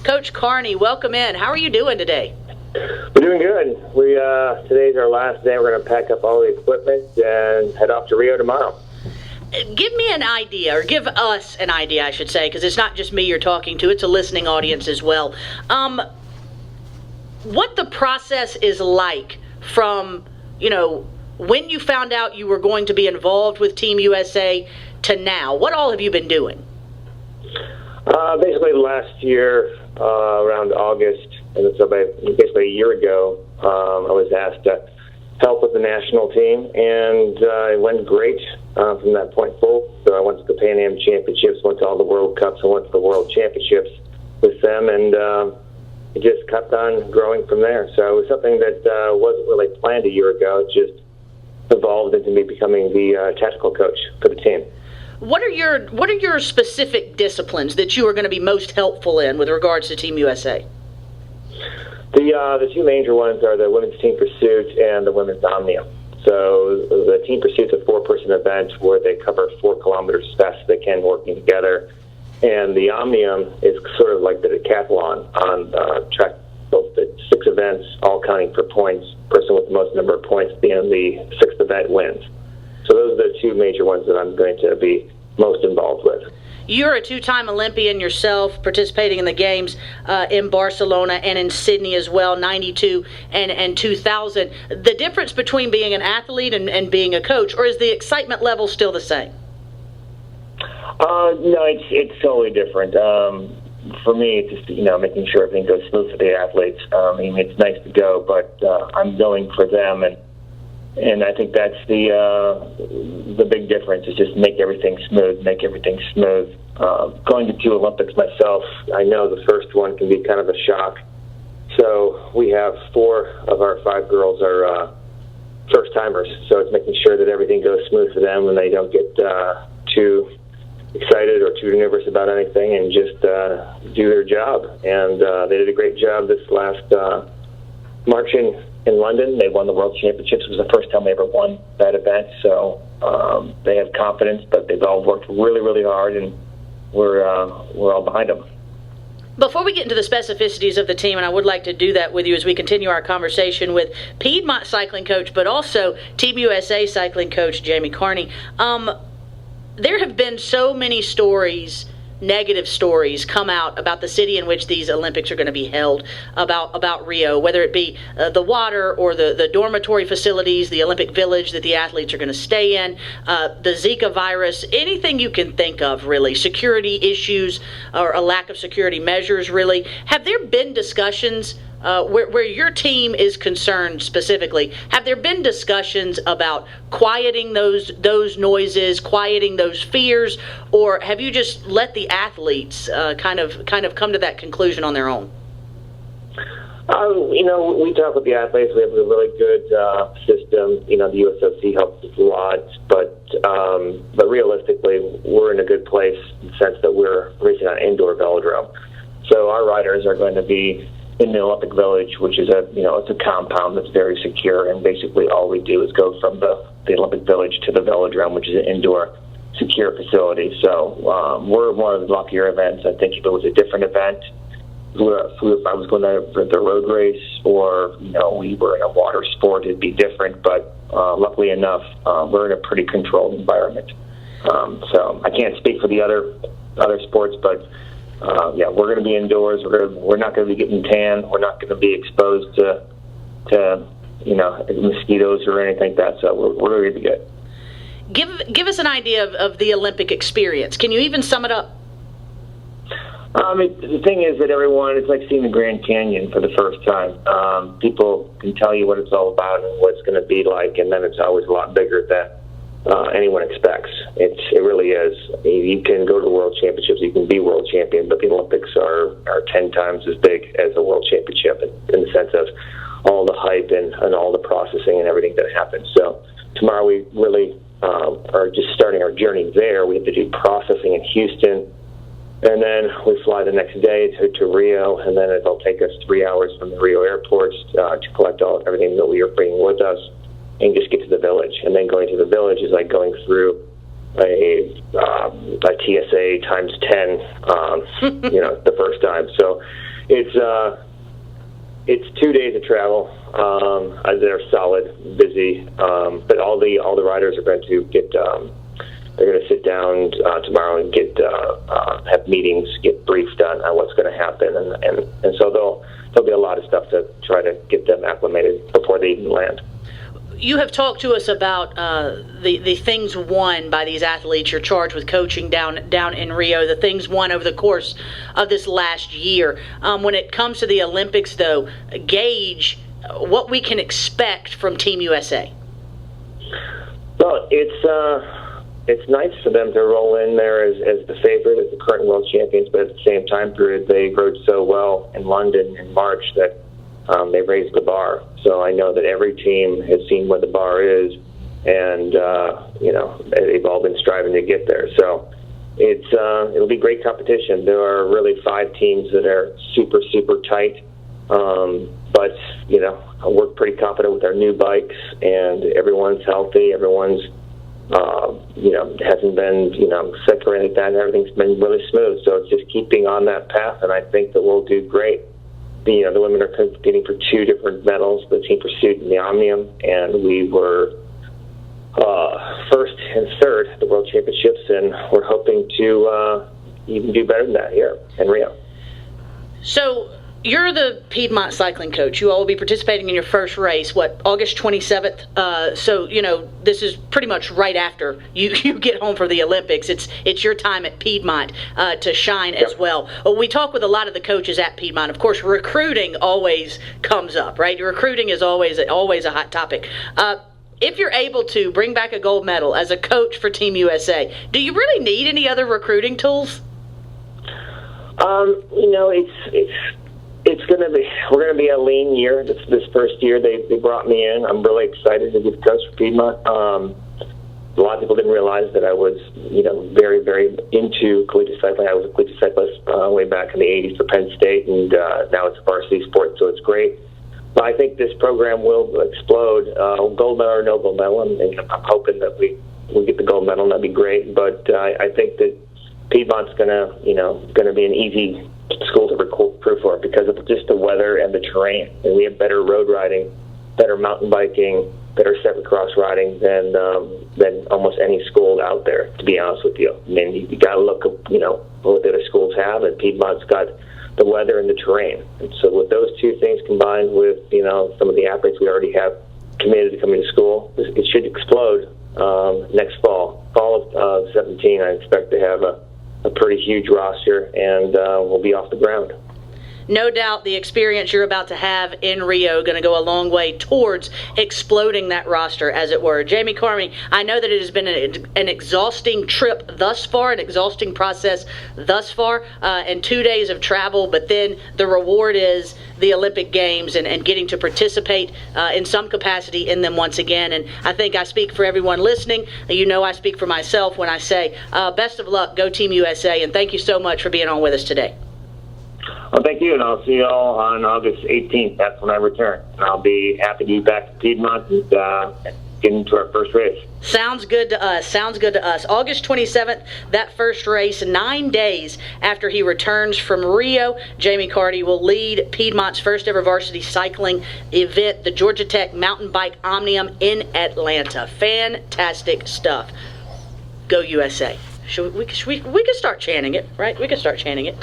Coach Carney, welcome in. How are you doing today? We're doing good. Today's our last day. We're going to pack up all the equipment and head off to Rio tomorrow. Give me an idea, or give us an idea, I should say, because it's not just me you're talking to, it's a listening audience as well. What the process is like from, when you found out you were going to be involved with Team USA to now. What all have you been doing? Basically last year, around August, and so basically a year ago, I was asked to help with the national team, and it went great from that point forward. So I went to the Pan Am Championships, went to all the World Cups, I went to the World Championships with them, and it just kept on growing from there. So it was something that wasn't really planned a year ago. It just evolved into me becoming the tactical coach for the team. What are your specific disciplines that you are going to be most helpful in with regards to Team USA? The two major ones are the women's team pursuit and the women's omnium. So the team pursuit's a 4-person event where they cover 4 kilometers as fast as they can working together. And the omnium is sort of like the decathlon on track. Both the 6 events, all counting for points. Person with the most number of points at the end of the 6th event wins. So those are the two major ones that I'm going to be most involved with. You're a 2-time Olympian yourself, participating in the games in Barcelona and in Sydney as well, 92 and 2000. The difference between being an athlete and being a coach, or is the excitement level still the same? No, it's totally different. For me, it's just, making sure everything goes smooth for the athletes. It's nice to go, but I'm going for them, and I think that's the big difference, is just make everything smooth. Going to 2 Olympics myself, I know the first one can be kind of a shock. So we have 4 of our 5 girls are first-timers, so it's making sure that everything goes smooth for them and they don't get too excited or too nervous about anything, and just do their job. And they did a great job this last March in London. They won the World Championships. It was the first time they ever won that event. So they have confidence, but they've all worked really, really hard, and we're all behind them. Before we get into the specificities of the team, and I would like to do that with you as we continue our conversation with Piedmont cycling coach, but also Team USA cycling coach Jame Carney, there have been so many stories, negative stories, come out about the city in which these Olympics are going to be held, about Rio, whether it be the water or the dormitory facilities, the Olympic Village that the athletes are going to stay in, the Zika virus, anything you can think of, really, security issues or a lack of security measures, really. Have there been discussions where your team is concerned specifically? Have there been discussions about quieting those noises, quieting those fears, or have you just let the athletes kind of come to that conclusion on their own? We talk with the athletes. We have a really good system. The USOC helps us a lot, but realistically, we're in a good place in the sense that we're racing on indoor velodrome. So our riders are going to be in the Olympic Village, which is it's a compound that's very secure, and basically all we do is go from the Olympic Village to the velodrome, which is an indoor secure facility. So we're one of the luckier events. I think if it was a different event, if I was going to the road race, or we were in a water sport, it'd be different. But luckily enough, we're in a pretty controlled environment. So I can't speak for the other sports, but we're going to be indoors. We're not going to be getting tan. We're not going to be exposed to mosquitoes or anything like that. So we're going to be good. Give us an idea of the Olympic experience. Can you even sum it up? The thing is that it's like seeing the Grand Canyon for the first time. People can tell you what it's all about and what it's going to be like, and then it's always a lot bigger than anyone expects. It really is. You can go to the World Championships, you can be world champion, but the Olympics are 10 times as big as a world championship in the sense of all the hype and all the processing and everything that happens. So tomorrow we really are just starting our journey there. We have to do processing in Houston, and then we fly the next day to Rio, and then it'll take us 3 hours from the Rio airport to collect everything that we are bringing with us. and just get to the village. And then going to the village is like going through a TSA times 10, the first time. So it's 2 days of travel. They're solid, busy, but all the riders are going to get. They're going to sit down tomorrow and have meetings, get briefs done on what's going to happen, and so there'll be a lot of stuff to try to get them acclimated before they even land. You have talked to us about the things won by these athletes. You're charged with coaching down in Rio, the things won over the course of this last year. When it comes to the Olympics, though, gauge what we can expect from Team USA. Well, it's nice for them to roll in there as the favorite, as the current world champions, but at the same time period, they rode so well in London in March that they raised the bar. So I know that every team has seen what the bar is, and they've all been striving to get there. So it'll be great competition. There are really 5 teams that are super, super tight, but we're pretty confident with our new bikes, and everyone's healthy. Everyone's hasn't been sick or anything like that. Everything's been really smooth. So it's just keeping on that path, and I think that we'll do great. The women are competing for 2 different medals. The team pursued in the Omnium, and we were first and third at the World Championships, and we're hoping to even do better than that here in Rio. So you're the Piedmont cycling coach. You all will be participating in your first race, August 27th? So, this is pretty much right after you get home for the Olympics. It's your time at Piedmont to shine as well. We talk with a lot of the coaches at Piedmont. Of course, recruiting always comes up, right? Recruiting is always a hot topic. If you're able to bring back a gold medal as a coach for Team USA, do you really need any other recruiting tools? We're gonna be a lean year. This first year they brought me in. I'm really excited to be the coach for Piedmont. A lot of people didn't realize that I was, very, very into collegiate cycling. I was a collegiate cyclist way back in the 80s for Penn State, and now it's a varsity sport, so it's great. But I think this program will explode, gold medal or no gold medal, and I'm hoping that we get the gold medal, and that'd be great. But I think that Piedmont's gonna be an easy school to recruit for because of just the weather and the terrain. And we have better road riding, better mountain biking, better cyclocross riding than almost any school out there, to be honest with you. I mean, you got to look at, what the other schools have, and Piedmont's got the weather and the terrain. And so with those 2 things combined with, some of the athletes we already have committed to coming to school, it should explode next fall. Fall of 17, I expect to have a pretty huge roster, and we'll be off the ground. No doubt the experience you're about to have in Rio going to go a long way towards exploding that roster, as it were. Jame Carney, I know that it has been an exhausting trip thus far, an exhausting process thus far, and 2 days of travel, but then the reward is the Olympic Games and getting to participate in some capacity in them once again. And I think I speak for everyone listening. I speak for myself when I say best of luck, go Team USA, and thank you so much for being on with us today. Well, thank you, and I'll see you all on August 18th. That's when I return. And I'll be happy to be back at Piedmont and get into our first race. Sounds good to us. August 27th, that first race, 9 days after he returns from Rio. Jame Carney will lead Piedmont's first ever varsity cycling event, the Georgia Tech Mountain Bike Omnium in Atlanta. Fantastic stuff. Go USA. We could start chanting it, right? We could start chanting it.